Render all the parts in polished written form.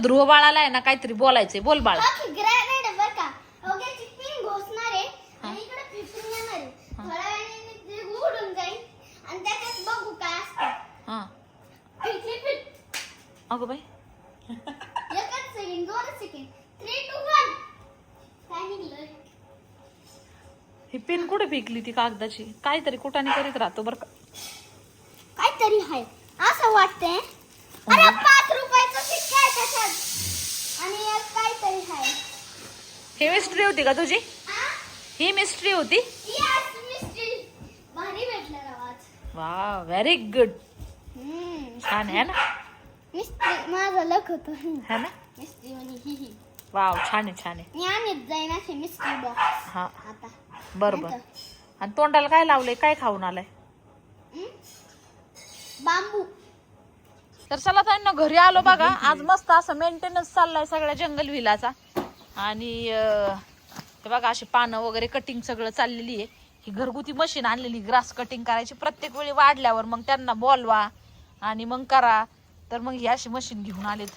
ध्रुव बाळाला आहे ना काहीतरी बोलायचंय. बोल बाळा. ग्रॅनेड बर का ओके चिकपिन घोसणार आहे आणि इकडे फिरून येणार आहे. थोड्या वेळाने ते उडून जाईल आणि त्याच्यात बघू काय असतं. हां फिट अगं बाई एकच सेकंड 2 सेकंड 3 2 1 काय निघलं. ही पेन कुठे फेकली ती कागदाची? काहीतरी कुठाने करीत राहतो बरं का. काहीतरी आहे असं वाटतंय. अरे 5 रुपयाचा सिक्का आहे त्याच्यात आणि एक काहीतरी आहे. ही मिस्ट्री होती का तुझी? हा ही मिस्ट्री होती. यस मिस्ट्री भारी भेटला आवाज. वा व्हेरी गुड. छान आहे ना. मिस्ट्री माझा लक होतो है ना. मिस्ट्री म्हणे ही वाव छान आहे छान आहे. मी आणत जाईन असे मिस्ट्री बॉक्स हा आता. बरोबर. आणि तोंडाला काय लावलंय? काय खाऊन आलाय? बांबू. तर चला त्यांना घरी आलो बघा. आज मस्त असं मेंटेनन्स चाललाय सगळ्या जंगल विलाचा. आणि ते बघा अशी पानं वगैरे कटिंग सगळं चाललेली आहे. ही घरगुती मशीन आणलेली ग्रास कटिंग करायची. प्रत्येक वेळी वाढल्यावर मग त्यांना बोलवा आणि मग करा. तर मग ही अशी मशीन घेऊन आलेत.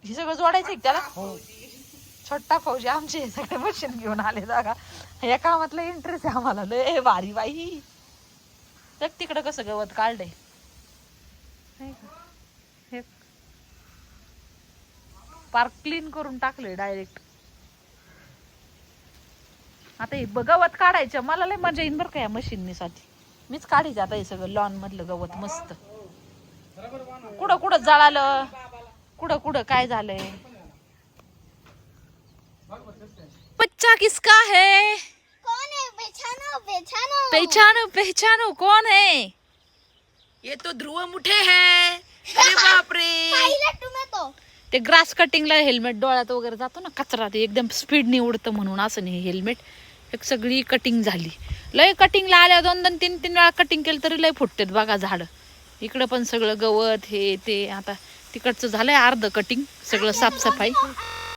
हे सगळं जोडायचं त्याला. छोटा फौजी आमचे हे सगळे मशीन घेऊन आले बघा. या कामातला इंटरेस्ट आहे आम्हाला. लय भारी बाई. बघ तिकडं कसं गवत काढलंय. पार्क क्लीन करून टाकले डायरेक्ट. आता हे गवत काढायचं मला लय मजा येईन बरं का या मशीननी साठी. मीच काढायचं आता हे सगळं लॉन मधलं गवत मस्त. कुठं कुठं जळालं कुठं कुठं काय झालंय. बच्चा किसका है? कौन है? पहचानो पहचानो पहचानो पहचानो कौन है? ये तो ध्रुव मुठे है. अरे बाप रे. पाहिलं तुम्ही तो. ते ग्रास कटिंगला हेल्मेट डोळ्यात वगैरे जातो ना कचरा. ते एकदम स्पीडने उडतं म्हणून असं नाही हेल्मेट. एक सगळी कटिंग झाली. लय कटिंगला आल्या 2-2 3-3 वेळा कटिंग केलं तरी लय फुटतेत बघा झाड. इकडं पण सगळं गवत हे ते. आता तिकडचं झालंय अर्ध कटिंग सगळं साफसफाई.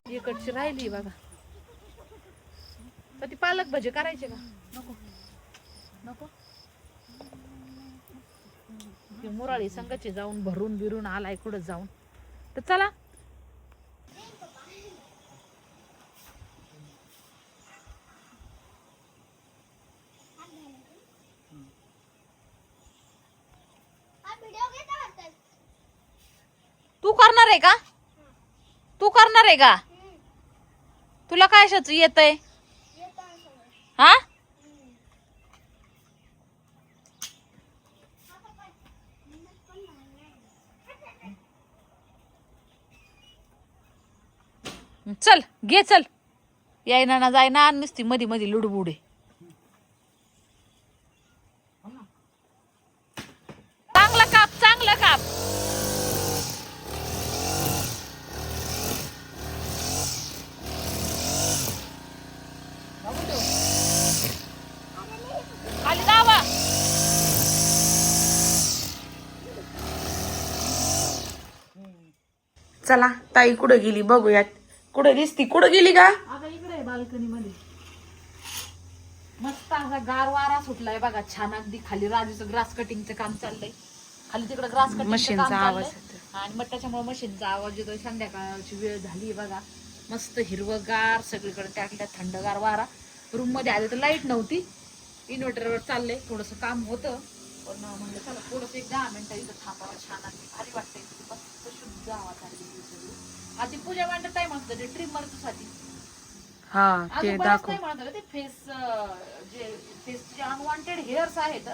इकडची राहिली बघा. तर ती पालक भजे करायचे का? नको नको. मुराळी संघाची जाऊन भरून बिरून आलाय कुठं जाऊन. तर चला तू करणार आहे का? तू करणार आहे का? तुला काय शाच येतंय? हा चल घे चल. यायना ना जायना नुसती मध्ये मध्ये लुडबुडे. चांगलं काप चांगलं काप. खाली दावा. चला ताई कुठं गेली बघूयात. कुठं दिसती? कुठं गेली का? आता इकडे बाल्कनी मध्ये मस्त असा गार वारा सुटलाय बघा. छान अगदी. खाली राजूचं ग्रास कटिंगचं काम चाललंय. खाली तिकडे ग्रास कटिंगचं काम चाललंय. आणि मग त्याच्यामुळे मशीनचा आवाज येतोय. संध्याकाळची वेळ झाली बघा. मस्त हिरवगार सगळीकडे टाकल्या. थंडगार वारा. रूम मध्ये आले तर लाईट नव्हती. इन्व्हर्टरवर चाललंय. थोडस काम होतं पण म्हणलं चला थोडस 10 मिनिटं इथं थांबावं. छान अगदी भारी वाटतंय. मस्त शुद्ध हवा चालली सगळी. आधी पूजा मांडत काय म्हणतात ते ट्रिमरच्या साठी. हा ते दाखव. काय म्हणतात ते फेसचे अनवॉन्टेड हेअर्स आहेत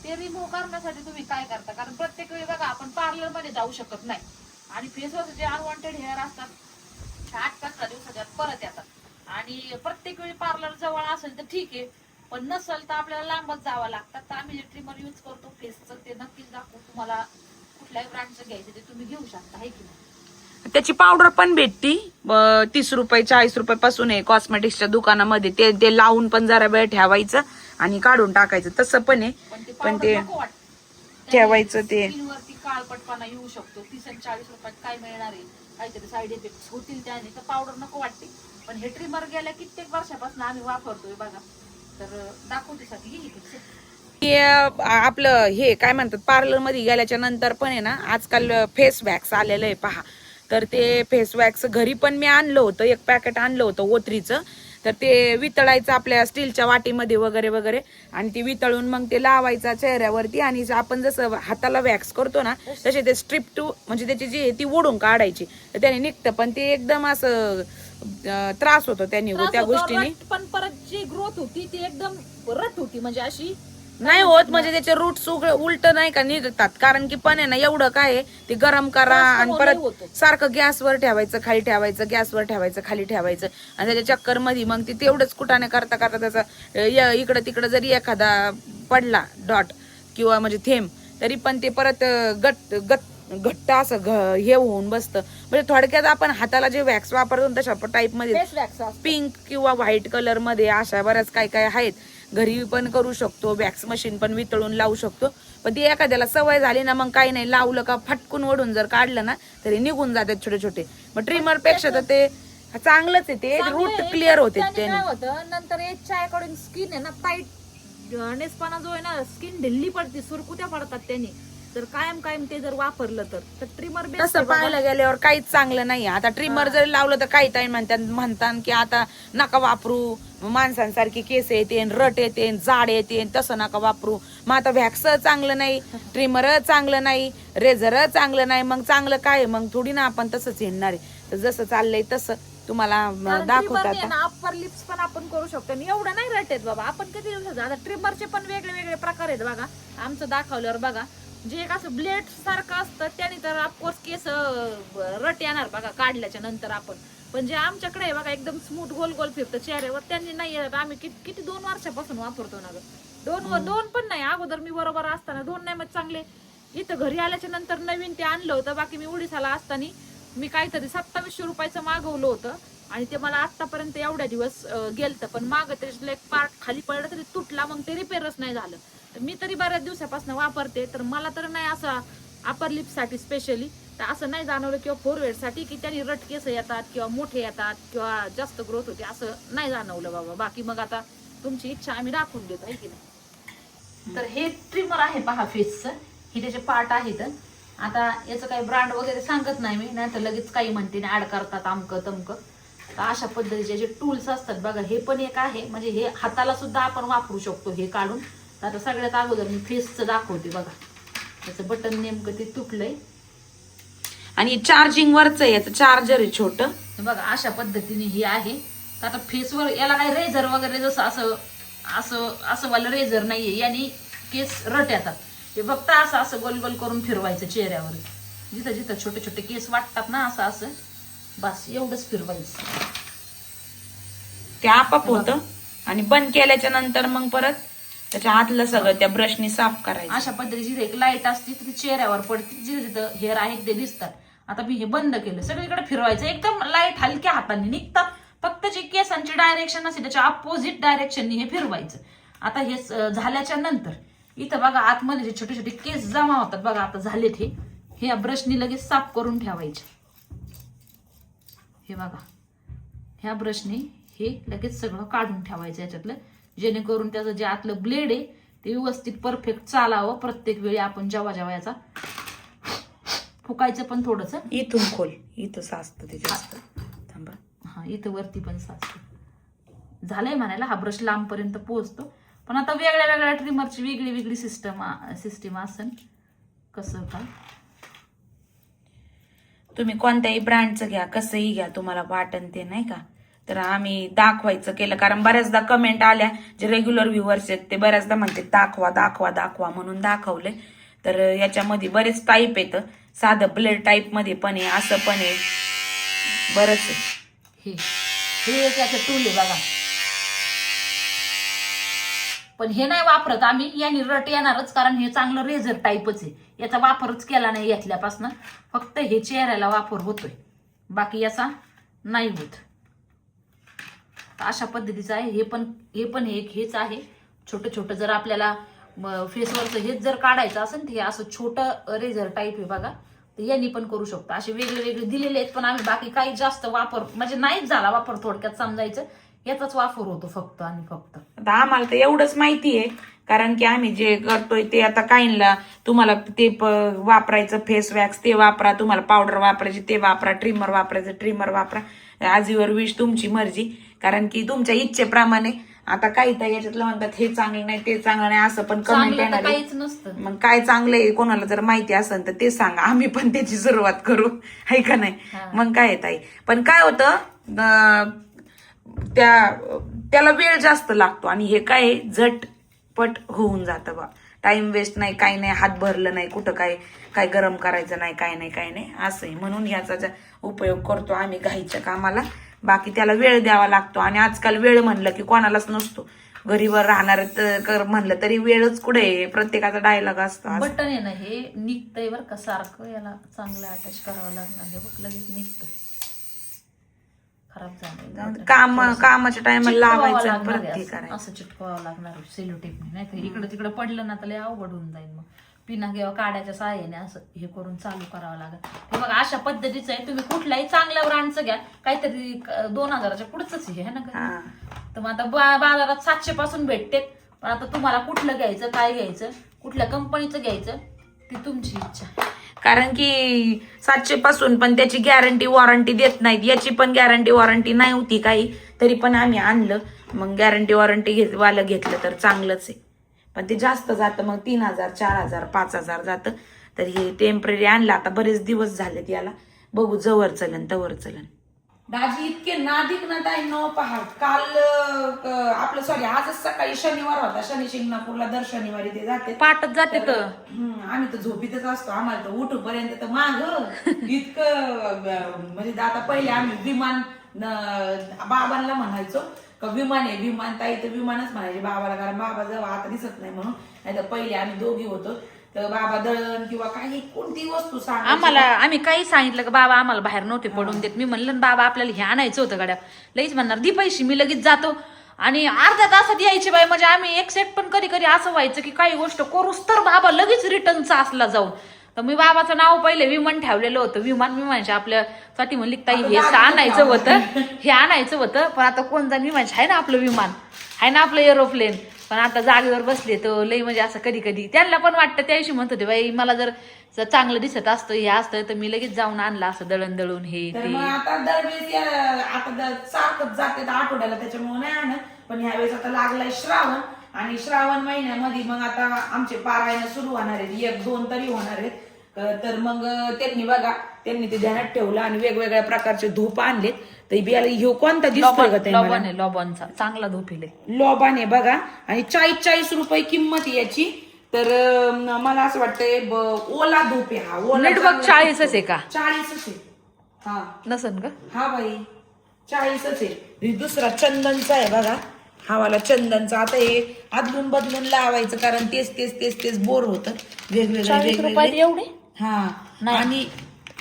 ते रिमूव्ह करण्यासाठी तुम्ही काय करता? कारण प्रत्येक वेळी बघा आपण पार्लर मध्ये जाऊ शकत नाही. आणि फेसवर जे अनवॉन्टेड हेअर असतात 8-15 दिवसाच्या परत येतात. आणि प्रत्येक वेळी पार्लर जवळ असेल तर ठीक आहे. पण नसेल तर आपल्याला लांबच जावं लागतं. तर आम्ही जे ट्रिमर यूज करतो फेसचं ते नक्कीच दाखवू. तुम्हाला कुठल्याही ब्रँडचं घ्यायचं ते तुम्ही घेऊ शकता. आहे की नाही. त्याची पावडर पण भेटती 30 रुपये 40 रुपये पासून आहे कॉस्मेटिक्सच्या दुकानामध्ये. ते लावून पण जरा वेळ ठेवायचं आणि काढून टाकायचं. तसं पण आहे. पण ते ठेवायचं ते वरती काळपटपणा येऊ शकतो. 30 आणि 40 रुपयात काय मिळणार आहे? काहीतरी साईड इफेक्ट होतील त्याने. तर पावडर नको वाटते. पण हे ट्रिमर गेल्या कित्येक वर्षापासून आम्ही वापरतोय बघा. तर दाखवतेसाठी आपलं हे काय म्हणतात पार्लर मध्ये गेल्याच्या नंतर पण आहे ना आजकाल फेस वॅक्स आलेलं आहे पहा. तर ते फेस वॅक्स घरी पण मी आणलं होतं, एक पॅकेट आणलं होतं ओत्रीचं. तर ते वितळायचं आपल्या स्टीलच्या वाटीमध्ये वगैरे वगैरे, आणि ते वितळून मग ते लावायचा चेहऱ्यावरती, आणि आपण जसं हाताला वॅक्स करतो ना तसे ते स्ट्रिप टू म्हणजे त्याची जी आहे ती ओढून काढायची, तर त्याने निघतं. पण ते एकदम असं त्रास होतो त्याने त्रास त्या होतो, गोष्टीने. रट पण परत जी ग्रोथ होती ती एकदम रट होती, म्हणजे अशी नाही होत, म्हणजे त्याचे रूट्स उलट नाही का निघतात. कारण की पण आहे ना एवढं काय आहे, ते गरम करा जास्त आणि ओलही परत होतं. सारखं गॅसवर ठेवायचं, खाली ठेवायचं, गॅसवर ठेवायचं, खाली ठेवायचं, आणि त्याच्या चक्कर मध्ये मग ते तेवढंच कुटाने करता करता त्याचा इकडं तिकडं जरी एखादा पडला डॉट किंवा म्हणजे थेंब, तरी पण ते परत घट्ट असं हे होऊन बसतं. म्हणजे थोडक्यात आपण हाताला जे वॅक्स वापरतो ना तशा टाईप मध्ये फेस वॅक्स पिंक किंवा व्हाईट कलर मध्ये अशा बऱ्याच काय काय आहेत. घरी पण करू शकतो, वॅक्स मशीन पण वितळून लावू शकतो. पण ती एखाद्याला सवय झाली ना, मग काही नाही, लावलं का फटकून ओढून जर काढलं ना तरी निघून जातात छोटे छोटे. मग ट्रिमर पेक्षा तर ते चांगलंच आहे, ते रूट क्लिअर होते काय त्याने. होतं नंतर एचच्या अकॉर्डिंग स्किन आहे ना टाईट नेसपणा जो आहे ना, स्किन ढिल्ली पडते, सुरकुत्या पडतात त्याने. तर कायम ते जर वापरलं तर ट्रिमर तसं पाहायला गेल्यावर काहीच चांगलं नाही. आता ट्रिमर जरी लावलं तर काही ताई म्हणतात की आता नका वापरू, माणसांसारखी केस येते, रट येते, जाड येते, तसं नका वापरू. मग आता वॅक्स चांगलं नाही, ट्रिमर चांगलं नाही, रेझर चांगलं नाही, मग चांगलं काय? मग थोडी ना आपण तसंच येणार आहे. तर जसं चाललंय तसं तुम्हाला दाखवतात. अप्पर लिप्स पण आपण करू शकतो, आणि एवढं नाही रट येत बाबा. आपण किती दिवसाचं आता ट्रिमरचे पण वेगळे वेगळे प्रकार आहेत बघा. आमचं दाखवल्यावर बघा, जे एक असं ब्लेड सारखं असतं त्याने तर ऑफकोर्स केस रट येणार बघा काढल्याच्या नंतर आपण. पण जे आमच्याकडे आहे बघा एकदम स्मूथ गोल गोल फिरतं चेहऱ्यावर, त्यांनी नाही येत. आम्ही किती 2 वर्षापासून वापरतो ना ग. दोन पण नाही, अगोदर मी बरोबर असताना 2 नाही, मग चांगले इथं घरी आल्याच्या नंतर नवीन ते आणलं होतं. बाकी मी उडीसाला असताना मी काहीतरी 2700 रुपयाचं मागवलं होतं, आणि ते मला आतापर्यंत एवढ्या दिवस गेलतं. पण माग त्याच्यातलं एक पार्ट खाली पडलं तरी तुटला, मग ते रिपेअरच नाही झालं. तर मी तरी बऱ्याच दिवसापासून वापरते, तर मला तर नाही असं अपर लिप्स साठी स्पेशली तर असं नाही जाणवलं, किंवा फोरवेड साठी की त्यांनी रट केस येतात किंवा मोठे येतात किंवा जास्त ग्रोथ होते, असं नाही जाणवलं बाबा. बाकी मग आता तुमची इच्छा आम्ही दाखवून देतो आहे की नाही. तर हे ट्रिमर आहे पहा फेसचं, हे त्याचे पार्ट आहेत. आता याचं काही ब्रँड वगैरे सांगत नाही मी, नाही तर लगेच काही म्हणते ऍड करतात अमकं तमकं. तर अशा पद्धतीचे जे टूल्स असतात बघा, हे पण एक आहे, म्हणजे हे हाताला सुद्धा आपण वापरू शकतो हे काढून. तर आता सगळ्यात अगोदर मी फेसचं दाखवते बघा. त्याचं बटन नेमकं ते तुटलंय, आणि चार्जिंग वरच याचं चार्जर आहे छोटं बघा. अशा पद्धतीने हे आहे. तर आता फेसवर याला काही रेझर वगैरे जसं असं असं असं वाला रेझर नाहीये, याने केस रट येतात. हे फक्त असं असं गोल गोल करून फिरवायचं चेहऱ्यावर, जिथं जिथं छोटे छोटे केस वाटतात ना असं असं, बस एवढंच फिरवायचं. ते आपाप होतं, आणि बंद केल्याच्या नंतर मग परत त्याच्या आतलं सगळं त्या ब्रशनी साफ करायचं. अशा पद्धतीची एक लाईट असते ती चेहऱ्यावर पडते, जिथे जिथं हेअर आहेत ते दिसतात. आता मी हे बंद केलं, सगळीकडे फिरवायचं, एकदम लाईट हलक्या हाताने निघतात. फक्त जे केसांची डायरेक्शन असते त्याच्या अपोजिट डायरेक्शनने हे फिरवायचं. आता हे झाल्याच्या नंतर इथं बघा आतमध्ये जे छोटे छोटे केस जमा होतात बघा, आता झालेत हे या ब्रशनी लगेच साफ करून ठेवायचे. हे बघा, ह्या ब्रशने हे लगेच सगळं काढून ठेवायचं याच्यातलं, जेणेकरून त्याचं जे आतलं ब्लेड आहे ते व्यवस्थित परफेक्ट चालावं. प्रत्येक वेळी आपण जेव्हा याचा फुकायचं पण थोडंसं. इथून खोल, इथं साचतं ते जास्त. थांबा, हा इथं वरती पण साचतं. झालंय म्हणायला, हा ब्रश लांबपर्यंत पोहोचतो. पण आता वेगळ्या वेगळ्या ट्रिमरची वेगळी वेगळी सिस्टम असेल, कसं काय तुम्ही कोणत्याही ब्रँडचं घ्या, कसंही घ्या, तुम्हाला वाटन ते नाही का. तर आम्ही दाखवायचं केलं, कारण बऱ्याचदा कमेंट आल्या, जे रेग्युलर व्ह्युअर्स आहेत ते बऱ्याचदा म्हणते दाखवा दाखवा दाखवा, म्हणून दाखवले. तर याच्यामध्ये बरेच टाईप येतं, साधं ब्लेड टाईप मध्ये पण आहे, असं पण आहे, बरंच आहे. हे एक याचं टूल आहे बघा. पण हे नाही वापरत आम्ही, याने रट येणारच, कारण हे चांगलं रेझर टाईपच आहे. याचा वापरच केला नाही घेतल्यापासून, फक्त हे चेहऱ्याला वापर होतोय, बाकी याचा नाही होत. अशा पद्धतीचं आहे हे पण एक हेच आहे छोटं छोटं. जर आपल्याला फेसवरचं हेच जर काढायचं असेल तर हे असं छोटं रेझर टाईप आहे बघा, तर यांनी पण करू शकतो. असे वेगळे वेगळे दिलेले आहेत, पण आम्ही बाकी काही जास्त वापर म्हणजे नाहीच झाला वापर, थोडक्यात समजायचं याचाच वापर होतो फक्त आणि फक्त. आता आम्हाला तर एवढंच माहिती आहे, कारण की आम्ही जे करतोय ते आता काहींना तुम्हाला ते वापरायचं फेस वॅक्स ते वापरा, तुम्हाला पावडर वापरायची ते वापरा, ट्रिमर वापरायचं ट्रिमर वापरा, आजीवर विष तुमची मर्जी. कारण की तुमच्या इच्छेप्रमाणे आता काही तर याच्यातलं म्हणतात हे चांगलं नाही ते चांगलं नाही असं पण कमेंट चांगलं तर येणार आहे. काहीच नसतं. मग काय चांगलं आहे कोणाला जर माहिती असेल तर ते सांगा, आम्ही पण त्याची सुरुवात करू, आहे का नाही. मग काय ताई, पण काय होतं त्याला वेळ जास्त लागतो आणि हे काय झटपट होऊन जातं बा. टाइम वेस्ट नाही, काही नाही, हात भरलं नाही, कुठं काय गरम करायचं नाही, काय नाही असं आहे. म्हणून ह्याचा उपयोग करतो आम्ही घाईच्या कामाला. बाकी त्याला वेळ द्यावा लागतो आणि आजकाल वेळ म्हणलं की कोणालाच नसतो. घरीवर राहणार म्हणलं तरी वेळच कुठे आहे, प्रत्येकाचा डायलॉग असतो. बटन आहे ना हे निघतंय बरं का सारखं, याला चांगलं अटॅच करावं लागणार. हे बघ लगेच निघतं, खराब झालं. कामाच्या टायमाला लावायचं परत हे करायचं. असं चिटकवावं लागणार सेलो टेपने, नाही तर इकडं तिकडं पडलं ना तर लय अवघड होऊन जाईल. मग पिना किंवा काड्याच्या साहाय्याने असं हे करून चालू करावं लागेल. हे बघा अशा पद्धतीचं आहे. तुम्ही कुठल्याही चांगल्या ब्रँडचं घ्या, काहीतरी 2000च्या पुढचंच हे आहे ना. तर मग आता बाजारात 700 पासून भेटते, पण आता तुम्हाला कुठलं घ्यायचं, काय घ्यायचं, कुठल्या कंपनीचं घ्यायचं ती तुमची इच्छा. कारण की 700 पासून पण त्याची गॅरंटी वॉरंटी देत नाहीत. याची पण गॅरंटी वॉरंटी नाही होती काही, तरी पण आम्ही आणलं. मग गॅरंटी वॉरंटी वाला घेतलं तर चांगलंच आहे. पण ते जास्त जातं, मग 3000 4000 5000 जातं. तर हे टेम्पररी आणलं, आता बरेच दिवस झालेत याला. बघू जवळ चलन तवर चलन. दाजी इतके नादिक ना ताई न पहा. काल आपलं सॉरी आजच सकाळी शनिवार होता, शनी शिंगणापूरला दर शनिवारी ते जाते, पाठच जाते. तर आम्ही तर झोपीतच असतो. आम्हाला तर उठूपर्यंत तर माग इतकं म्हणजे आता पहिले आम्ही विमान बाबांना म्हणायचो का विमान आहे विमान, ताई तर विमानच म्हणायचे बाबाला, कारण बाबा जवळ आता दिसत नाही म्हणून. नाही तर पहिले आम्ही दोघी होतो तर बाबा दळण किंवा काही कोणती वस्तू आम्हाला, आम्ही काही सांगितलं का बाबा आम्हाला बाहेर नव्हते पडून देत. मी म्हणलं बाबा आपल्याला हे आणायचं होतं गाड्या, लगेच म्हणणार दी पैसे, मी लगेच जातो. आणि अर्ध्या तासात यायची बाई. म्हणजे आम्ही एक सेट पण कधी असं व्हायचं की काही गोष्ट करूच तर बाबा लगेच रिटर्नचा असला जाऊन. तर मी बाबाचं नाव पहिले विमान ठेवलेलं होतं. विमानच्या आपल्यासाठी म्हणली ताई हे आणायचं होतं, हे आणायचं होतं. पण आता कोणता विमानचं आहे ना आपलं विमान, आहे ना आपलं एरोप्लेन. पण आता जागेवर बसले तर लई म्हणजे असं कधी त्यांना पण वाटतं. त्या दिवशी म्हणत होते बाई मला जर चांगलं दिसत असतं हे असतं तर मी लगेच जाऊन आणलं असं दळून हे ते. आता दरवेळेस आता सारखंच जाते आठवड्याला, त्याच्यामुळे नाही आणत. पण ह्यावेळेस आता लागलाय श्रावण, आणि श्रावण महिन्यामध्ये मग आता आमचे पारायण सुरू होणार आहेत, 1-2 तरी होणार आहेत. तर मग त्यांनी ते ध्यानात ठेवलं आणि वेगवेगळ्या प्रकारचे धूप आणलेत. तर बियाला ह्यो कोणता दिसतोय का? लॉबॉनचा चांगला धूप आहे, लॉबान आहे बघा. आणि 40 रुपये किंमत याची. तर मला असं वाटतंय ओला धूप आहे हा. ओला बघ 40च आहे का? 40च आहे. हा नसन का? हा बाई 40च आहे. दुसरा चंदनचा आहे बघा, हा वाला चंदनचा. आता हे अदलून बदलून लावायचं, कारण तेच बोर होतं. वेगवेगळे एवढे. हा आणि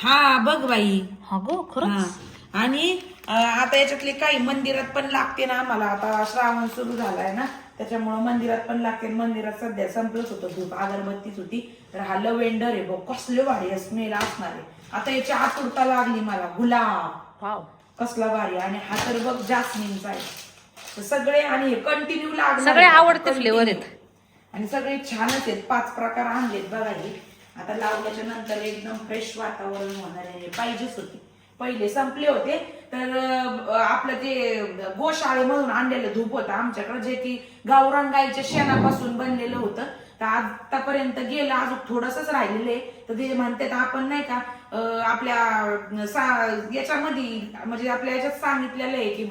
हा बघ बाई, हा गो खरंच. आणि आता याच्यातले काही मंदिरात पण लागते ना आम्हाला. आता श्रावण सुरू झालाय ना, त्याच्यामुळे मंदिरात पण लागते. मंदिरात सध्या संपलंच होतं धूप, अगरबत्तीच होती. तर हा लव्हेंडर आहे बघ, कसले भारी स्मेल असणार आहे. आता याची आतुरता लागली मला. गुलाब कसला भारी. आणि हा तर बघ जास्मिनचा आहे. सगळे आणि कंटिन्यू लागले, सगळे आवडते फ्लेवर आहेत आणि सगळे छानच आहेत. 5 प्रकार आणलेत बघा. हे आता लावल्याच्या नंतर एकदम फ्रेश वातावरण होणार आहे. पाहिजेच होते, पहिले संपले होते. तर आपलं ते गोशाळेमधून आणलेलं धूप होतं आमच्याकडे, जे की गावरान गाईच्या शेणापासून बनलेलं होतं. तर आतापर्यंत गेलं, अजून थोडंसंच राहिलेलं आहे. तर ते म्हणतात आपण नाही का आपल्या याच्यामध्ये म्हणजे आपल्या याच्यात सांगितलेलं आहे की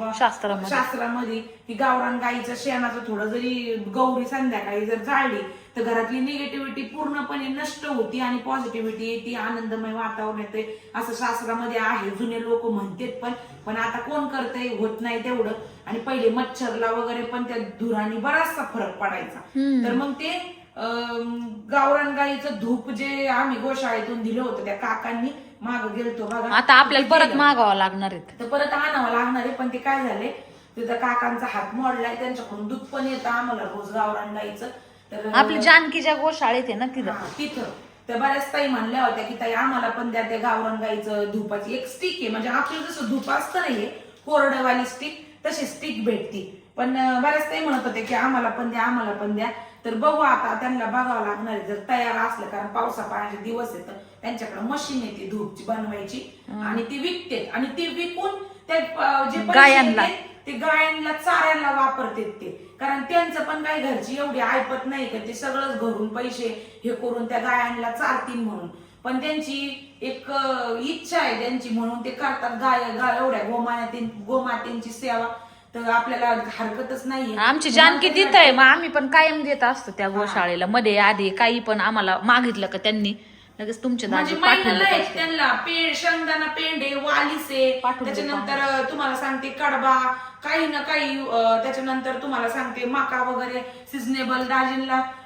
शास्त्रामध्ये की गावरान गाईच्या शेणाचं थोडं जरी गौरी संध्याकाळी जर जाळली तर घरातली निगेटिव्हिटी पूर्णपणे नष्ट होती आणि पॉझिटिव्हिटी येते, आनंदमय वातावरण येते, असं शास्त्रामध्ये आहे. जुने लोक म्हणतात पण आता कोण करतंय, होत नाही तेवढं. आणि पहिले मच्छरला वगैरे पण त्या धुराने बराचसा फरक पडायचा. तर मग ते गावरान गाईचं धूप जे आम्ही गोशाळेतून दिलं होतं त्या काकांनी, माग गेलतो बघा. आता आपल्याला परत मागावं लागणार आहे, तर परत आणावं लागणार आहे. पण ते काय झाले, तिथं काकांचा हात मोडलाय, त्यांच्याकडून दूध पण येतं आम्हाला रोज गावरान गाईचं. तर आपली जानकीच्या गोशाळेत आहे ना तिथं तर बऱ्याच ताई म्हणल्या होत्या की ताई आम्हाला पण द्या त्या गावरान गाईचं धुपाची एक स्टिक आहे. म्हणजे आपलं जसं धूप असतं ना हे कोरडवाली स्टिक, तशी स्टिक भेटती. पण बऱ्याच ताई म्हणत होते की आम्हाला पण द्या. तर बघू आता त्यांना बघावं लागणार आहे जर तयार असलं, कारण पावसा पाण्याचे दिवस आहेत त्यांच्याकडे मशीन येते धूपची बनवायची आणि ती विकते आणि ती विकून ते जे पैसे गायांना. येतात, ते गायांना चाऱ्याला वापरतात ते, कारण त्यांचं पण काही घरची एवढी ऐपत नाही का ते सगळंच घरून पैसे हे करून त्या गायांना चारतील म्हणून, पण त्यांची एक इच्छा आहे त्यांची म्हणून ते करतात. एवढ्या गोमातेंची सेवा, तर आपल्याला हरकतच नाहीये. आमची जानकी तिथं आहे, मग आम्ही पण कायम देत असतो त्या गोशाळेला. मध्ये आधी काही पण आम्हाला मागितलं का त्यांनी लगेच तुमच्या दाजी म्हणजे पाठवून महिन्याला देत एक असते. त्यांना शेंगदाणा पेंडे, वालिसे, पाठवून त्याच्यानंतर तुम्हाला सांगते कडबा, काही ना काही, त्याच्यानंतर तुम्हाला सांगते मका वगैरे सिजनेबल.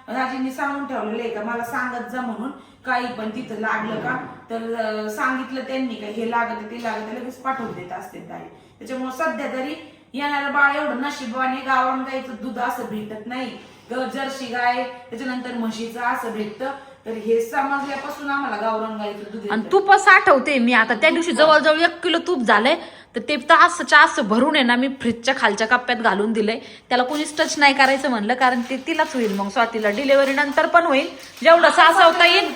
दाजींनी सांगून ठेवलेलं आहे का मला सांगत जा म्हणून, काही पण तिथं लागलं का तर सांगितलं त्यांनी का हे लागत ते लागत लगेच पाठवून देत असते दाजी. त्याच्यामुळे सध्या तरी येणारं बाळ एवढं नशिबाने गावरान गाईचं दूध असं भेटत नाही, जर्सी गाय त्याच्यानंतर म्हशीचं असं भेटतं, तर हे समजल्यापासून आम्हाला गावरान गाईचं दूध आणि येतं. तूप साठवते मी आता. त्या दिवशी जवळजवळ 1 किलो तूप झालंय, तर ते तासं भरून आहे ना मी फ्रीजच्या खालच्या कप्प्यात घालून दिलंय. त्याला कोणीच टच नाही करायचं म्हणलं, कारण ते तिलाच होईल मग स्वातीला डिलिव्हरी नंतर पण होईल, जेवढं सासवता येईल.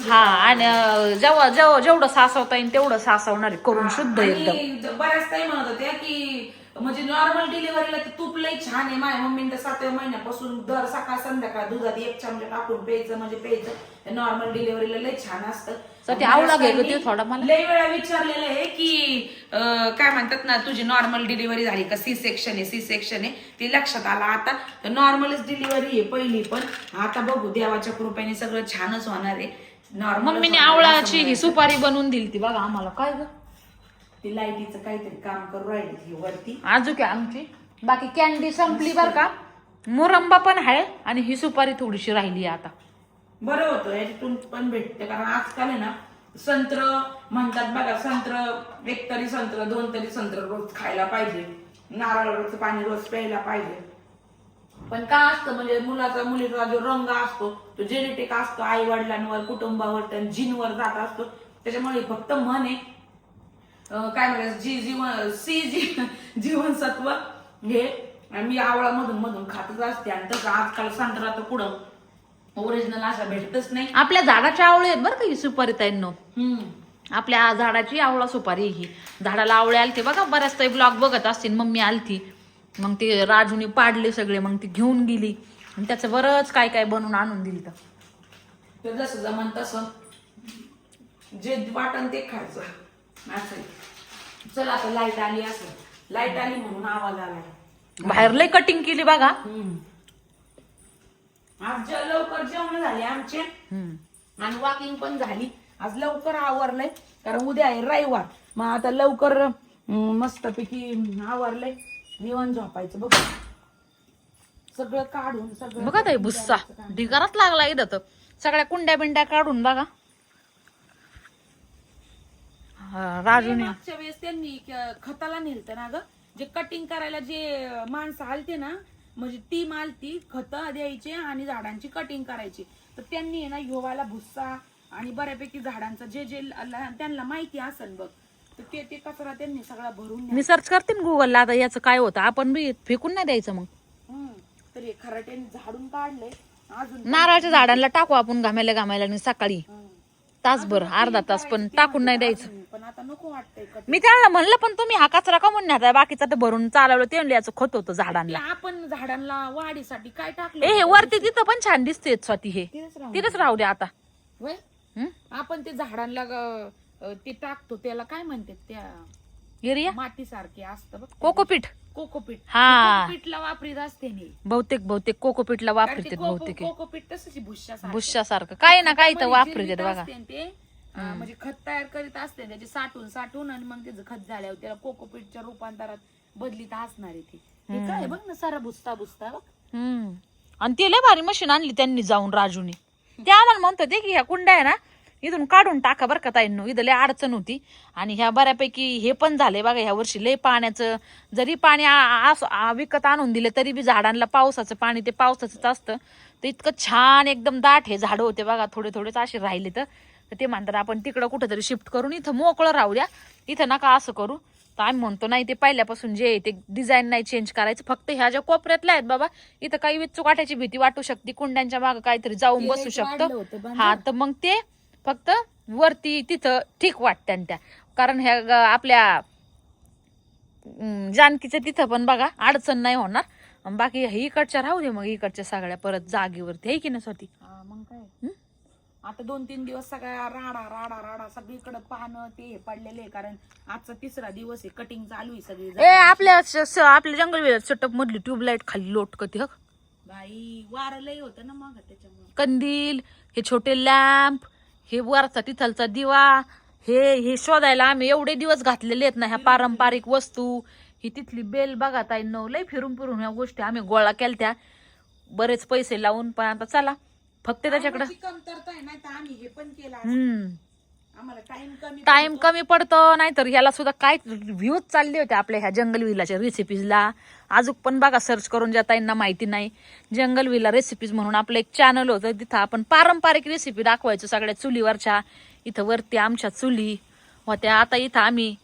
हा, आणि जेवढं सासवता येईल तेवढं सासवणार आहे, करून शुद्ध एकदम. आणि बऱ्याच काही म्हणत होत्या की म्हणजे नॉर्मल डिलिव्हरीला ते तूप लई छान आहे. माझ्या मम्मीने तर 7व्या महिन्यापासून दर सकाळ संध्याकाळ दुधात 1 चमचा टाकून प्यायचं, म्हणजे प्यायचं. नॉर्मल डिलिव्हरीला लई छान असतं. ते आवडा घे ग ते थोडा मला. लई वेळा विचारलेलं आहे की काय म्हणतात ना, तुझी नॉर्मल डिलिव्हरी झाली का, सी सेक्शन आहे ते लक्षात आलं आता. तर नॉर्मलच डिलिव्हरी आहे पहिली, पण आता बघू देवाच्या कृपेने सगळं छानच होणार आहे. नॉर्मल मम्मीने आवळाची ही सुपारी बनवून दिली ती बघा आम्हाला. काय ग ती लाईटीचं काहीतरी काम करू राहिली ही वरती. आजू काय आमची बाकी कॅन्डी संपली बर का, मुरंबा पण आहे आणि ही सुपारी थोडीशी राहिली आता. बरं होतं याच्यातून पण भेटते, कारण आजकाल आहे ना संत्र म्हणतात बघा, संत्र 1 तरी संत्र 2 तरी संत्र रोज खायला पाहिजे, नारळाचं पाणी रोज प्यायला पाहिजे. पण का असतं म्हणजे मुलीचा जो रंग असतो तो जेनेटिक असतो, आई वडिलांवर, कुटुंबावर, जीनवर जात असतो. त्याच्यामुळे फक्त मन आहे काय म्हणायचं जीवनसत्व हे मी आवळा मधून खातच असते. आणि तसं आजकाल संत्रा तर पुढं ओरिजिनल असा भेटतच नाही. आपल्या झाडाच्या आवळे आहेत बरं का ही सुपारी ताईंनो. आपल्या झाडाची आवळा सुपारी ही. झाडाला आवळे आलते बघा, बऱ्याच ताई ब्लॉग बघत असतील. मम्मी आलती, मग ते राजूने पाडले सगळे, मग ती घेऊन गेली आणि त्याचं बरंच काय काय बनवून आणून दिली. तर जसं जमन तसं जे वाटण ते खायचं असं. चल आता लाईट आली, असं लाईट आली म्हणून आवाज आलाय. बाहेर लय कटिंग केली बघा. आज लवकर जेवण झाले आमचे आणि वॉकिंग पण झाली. आज लवकर आवरलंय कारण उद्या आहे रविवार. मग आता लवकर मस्तपैकी आवरलंय, निवांत झोपायचं. बघ सगळं काढून सगळं बघा ताई बुस्सा ढिगाराच लागला इथं. तर सगळ्या कुंड्या बिंड्या काढून बघा. राजूने मागच्या वेळेस त्यांनी खताला नेलतं ना ग, जे कटिंग करायला जे माणसं आलते ना, म्हणजे टीम आलती खत द्यायचे आणि झाडांची कटिंग करायची. तर त्यांनी ना ह्योवाला भुस्सा आणि बऱ्यापैकी झाडांचा जे जे त्यांना माहिती असेल बघ, तर ते कचरा त्यांनी सगळा भरून मी सर्च करते ना गुगलला आता याचं काय होतं. आपण बी फेकून नाही द्यायचं मग. तर हे खराट्याने झाडून काढले. अजून नारळाच्या झाडांना टाकू आपण घामायला आणि सकाळी तासभर अर्धा तास, पण टाकून नाही द्यायचं. पण आता नको वाटतंय. मी त्यांना म्हणलं पण तुम्ही हा कचरा का म्हणून नेताय, बाकीचा तर भरून चालवलं. ते म्हणले याचं खत होतं झाडांना. आपण झाडांना वाढीसाठी काय टाकलं हे वरती तिथं पण छान दिसते स्वाती. हे तिथंच राहू दे आता. वय आपण ते झाडांना ते टाकतो त्याला काय म्हणतात, त्या एरिया माती सारखे असतं बघ, कोकोपीट. कोकोपीट. हा कोकोपीटला वापरीत असते नाही, बहुतेक कोकोपीटला वापरतात बहुतेक. कोकोपीट तसंच भुश्या बुश्शासारखं काय ना काय तर वापरतात बघा. ते म्हणजे खत तयार करीत असते त्याचे साठवून आणि मग त्याचं खत झाल्यावर त्याला कोकोपीटच्या रूपांतरात बदलीत असणार आहे. ते काय बघ ना सारा बुसता बघ. आणि ते लय भारी मशीन आणली त्यांनी जाऊन राजूने. ते आम्हाला म्हणत होते की ह्या कुंड्या आहे ना इथून काढून टाका बरं का ताईंनो, इथं लय अडचण होती. आणि ह्या बऱ्यापैकी हे पण झाले बघा ह्या वर्षी लय पाण्याचं. जरी पाणी विकत आणून दिले तरी बी झाडांना पावसाचं पाणी ते पावसाचंच असतं. तर इतकं छान एकदम दाट हे झाडं होते बघा, थोडेच असे राहिले. तर ते म्हणतात आपण तिकडं कुठेतरी शिफ्ट करून इथं मोकळं राहू द्या, इथं नका असं करू. तर आम्ही म्हणतो नाही ते पहिल्यापासून जे आहे ते डिझाईन नाही चेंज करायचं, फक्त ह्या ज्या कोपऱ्यातल्या आहेत बाबा इथं काही विचूक वाटायची भीती वाटू शकते, कुंड्यांच्या मागे काहीतरी जाऊन बसू शकतं, हा तर मग ते फक्त वरती तिथं ठीक वाटतं त्या, कारण ह्या आपल्या जानकीच्या तिथं पण बघा अडचण नाही होणार, बाकी इकडच्या राहू दे मग, इकडच्या सगळ्या परत जागेवरती आहे की ना स्वती. मग काय आता 2-3 दिवस सगळ्या राडा राडा राडा सगळीकडे पाहणं ते पडलेले, कारण आजचा 3रा दिवस आहे, कटिंग चालू आहे सगळी. आपल्या जंगल सेटअप मधली ट्यूबलाईट खाली लोटकती हक बाई, वारं लय होतं ना मग त्याच्यामुळे. कंदील, हे छोटे लॅम्प, हे वरचा तिथलचा दिवा, हे शोधायला आम्ही एवढे दिवस घातलेले आहेत ना ह्या पारंपरिक वस्तू. ही तिथली बेल बघा ताई, लय फिरून फिरून ह्या गोष्टी आम्ही गोळा केल्या बरेच पैसे लावून, पण आता चला फक्त त्याच्याकडे कमतरता आहे, नाही तर आम्ही हे पण केलं. आम्हाला टाइम कमी पडतो, नाहीतर ह्याला सुद्धा काय व्ह्यूज चालले होते आपल्या ह्या जंगल विलाच्या रेसिपीजला. अजून पण बघा सर्च करून, ज्या ताईंना माहिती नाही, जंगल विला रेसिपीज म्हणून आपलं एक चॅनल होतं, तिथं आपण पारंपरिक रेसिपी दाखवायचो सगळ्या चुलीवरच्या. इथं वरती आमच्या चुली होत्या, आता इथं आम्ही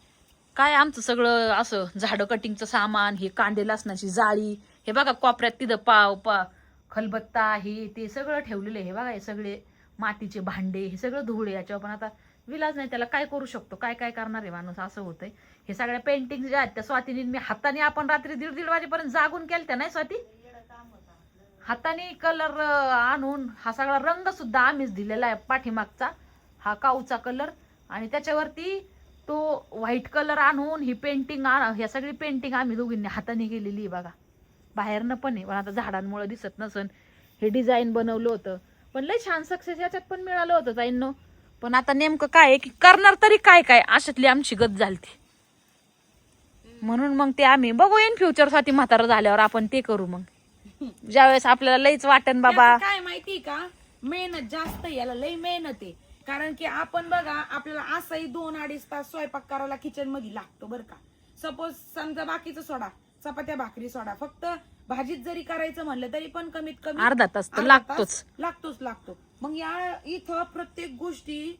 काय आमचं सगळं असं झाडं कटिंगचं सामान, हे कांदे लसणाची जाळी, हे बघा कोपऱ्यात तिथं पाव खलबत्ता, हे ते सगळं ठेवलेलं आहे. हे बघा हे सगळे मातीचे भांडे, हे सगळं धुळे याच्यावर, पण आता विलाज नाही, त्याला काय करू शकतो, काय काय करणार आहे माणूस, असं होतंय. हे सगळ्या पेंटिंग ज्या आहेत त्या स्वातीने मी हाताने, आपण रात्री 1:30 वाजेपर्यंत जागून केलत्या नाही स्वाती, हाताने कलर आणून हा सगळा रंग सुद्धा आम्हीच दिलेला आहे. पाठीमागचा हा काऊचा कलर, आणि त्याच्यावरती तो व्हाईट कलर आणून ही पेंटिंग, ह्या सगळी पेंटिंग आम्ही दोघींनी हाताने केलेली आहे बघा. बाहेरनं पण आहे, पण आता झाडांमुळे दिसत नसन. हे डिझाईन बनवलं होतं, पण लय छान सक्सेस याच्यात पण मिळालं होतं ताईंनो. पण आता नेमकं काय आहे की करणार तरी काय काय, अशातली आमची गत झालती. म्हणून मग ते आम्ही बघू इन फ्युचर साठी म्हातारं झाल्यावर आपण ते करू. मग ज्यावेळेस आपल्याला लईच वाटन बाबा, काय माहिती का, मेहनत जास्त, याला लई मेहनत आहे. कारण की आपण बघा, आपल्याला असंही 2-2.5 तास स्वयंपाक करायला किचन मध्ये लागतो बरं का. सपोज समजा बाकीचं सोडा, चपात्या भाकरी सोडा, फक्त भाजीत जरी करायचं म्हणलं तरी पण कमीत कमी अर्धा तास तर लागतो. मग या इथं प्रत्येक गोष्टी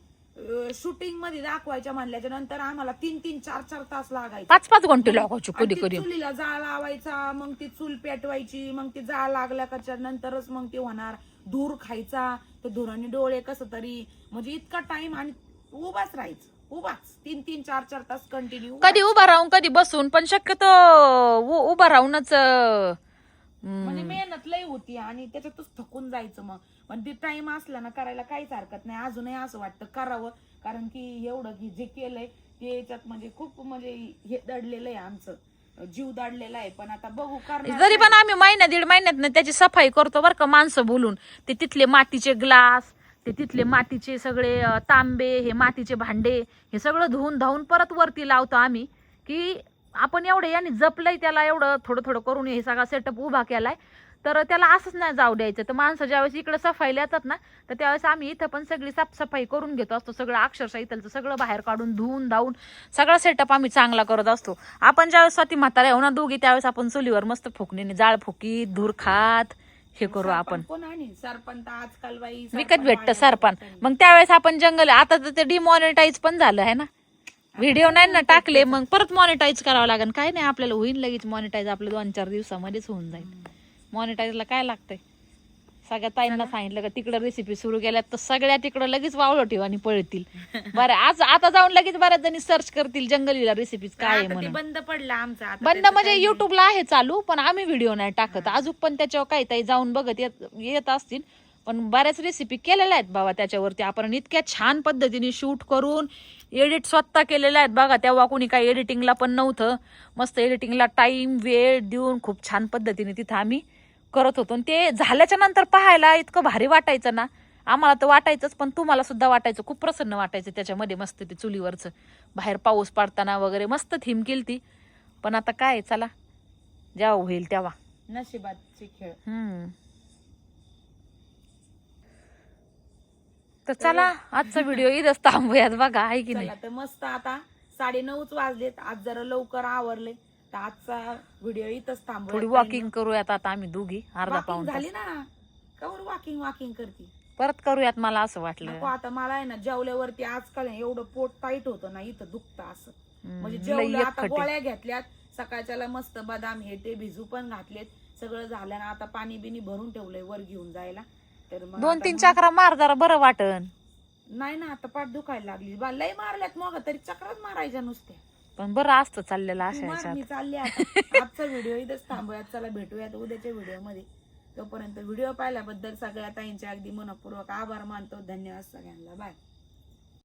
शूटिंग मध्ये दाखवायच्या म्हणल्याच्या नंतर आम्हाला 3-3, 4-4 तास लागायचे, 5-5 घंटे लागायचे कधी कधी. चुलीला जाळ लावायचा, मग ती चूल पेटवायची, मग ती जाळ लागल्याच्या नंतरच मग ते होणार. धूर खायचा, तर धुराने डोळे कसं तरी, म्हणजे इतका टाइम, आणि उभाच राहायचं, उभाच 3-3, 4-4 तास कंटिन्यू, कधी उभा राहून कधी बसून, पण शक्यतो उभा राहूनच. म्हणजे मेहनत लई होती आणि त्याच्यातच थकून जायचं. मग पण ते टाइम असला ना करायला काहीच हरकत नाही. अजूनही असं वाटतं करावं, कारण की एवढं की जे केलंय ते याच्यात म्हणजे खूप म्हणजे हे दडलेलं आहे, आमचं जीव दडलेला आहे. पण आता बघू, करणार. जरी पण आम्ही 1-1.5 महिन्यात त्याची सफाई करतो बरं का, माणसं बोलून. ते तिथले मातीचे ग्लास, ते तिथले मातीचे सगळे तांबे, हे मातीचे भांडे, हे सगळं धुवून धावून परत वरती लावतो आम्ही. की आपण एवढं याने जपलंय त्याला, एवढं थोडं थोडं करून हे सगळा सेटअप उभा केलाय, तर त्याला असंच नाही जाऊ द्यायचं. तर माणसं ज्यावेळेस इकडे सफाईला येतात ना, तर त्यावेळेस आम्ही इथं पण सगळी साफसफाई करून घेतो असतो. सगळं अक्षरशः इथलचं सगळं बाहेर काढून धुवून धावून सगळा सेटअप आम्ही चांगला करत असतो. आपण ज्यावेळेस स्वाती म्हाताऱ्या हो ना दोघी, त्यावेळेस आपण चुलीवर मस्त फुकणीने जाळ फुकीत धूर खात हे करू आपण. कोण आणि सरपंच आजकाल बाई विकत भेटतं सरपण. मग त्यावेळेस आपण जंगल, आता तर ते डिमॉनिटाईज पण झालं आहे ना, व्हिडिओ नाही ना टाकले, मग परत मॉनिटाईज करावं लागेल. काय नाही, आपल्याला होईल लगेच मॉनिटाईज, आपलं 2-4 दिवसामध्येच होऊन जाईल. मॉनिटाईजला काय लागतंय, सगळ्या ताईंना सांगितलं का तिकडे रेसिपी सुरू केल्यात, तर सगळ्या तिकडं लगेच वावलं ठेवा आणि पळतील. बरं आज आता जाऊन लगेच बऱ्याच जणी सर्च करतील जंगलीला रेसिपीज काय आहे म्हणून. बंद पडला आमचा, बंद म्हणजे युट्यूबला आहे चालू, पण आम्ही व्हिडिओ नाही टाकत अजून. पण त्याच्यावर काही ताई जाऊन बघत येत असतील, पण बऱ्याच रेसिपी केलेल्या आहेत बाबा त्याच्यावरती. आपण इतक्या छान पद्धतीने शूट करून एडिट स्वतः केलेल्या आहेत बघा. तेव्हा कोणी काही एडिटिंगला पण नव्हतं, मस्त एडिटिंगला टाइम वेळ देऊन खूप छान पद्धतीने तिथं आम्ही करत होतो. ते झाल्याच्या नंतर पाहायला इतकं भारी वाटायचं ना, आम्हाला तर वाटायचंच, पण तुम्हाला सुद्धा वाटायचं, खूप प्रसन्न वाटायचं त्याच्यामध्ये. मस्त ते चुलीवरचं बाहेर पाऊस पडताना वगैरे मस्त थीम केलती. पण आता काय, चला जेव्हा होईल तेव्हा, नशिबाचे खेळ. तर चला आजचा व्हिडिओ इथंच थांबूयात बघा, आहे की नाही. तर मस्त आता 9:30 वाजलेत, आज जरा लवकर आवरले, तर आजचा व्हिडिओ इथंच थांबूया. थोडी वॉकिंग करूयात आता आम्ही दोघी, अर्धा पाऊण तास. झाली ना, कवर वॉकिंग करते परत करूयात, मला असं वाटलं. आता मला आहे ना जेवल्यावरती आजकाल एवढं पोट टाईट होतं ना, इथं दुखतं असं. म्हणजे लई जेवलं आता एकखटे. गोळ्या घेतल्यात सकाळच्याला मस्त बदाम हे ते भिजू पण घातलेत सगळं झालं ना आता पाणी बिनी भरून ठेवलंय वर घेऊन जायला तर मग 2-3 चक्रा मार जरा बरं वाटन. नाही ना आता पाठ दुखायला लागली बा लय मारल्यात मग तरी चक्रात मारायच्या नुसत्या पण बरं असतं चाललेलं अशा मार, ह्याच्यात. मी चालले आता आजचा व्हिडिओ इथेच थांबूयात चला भेटूयात उद्याच्या व्हिडिओ मध्ये तोपर्यंत व्हिडिओ पाहिल्याबद्दल सगळ्या ताईंचे अगदी मनपूर्वक आभार मानतो धन्यवाद सगळ्यांना बाय.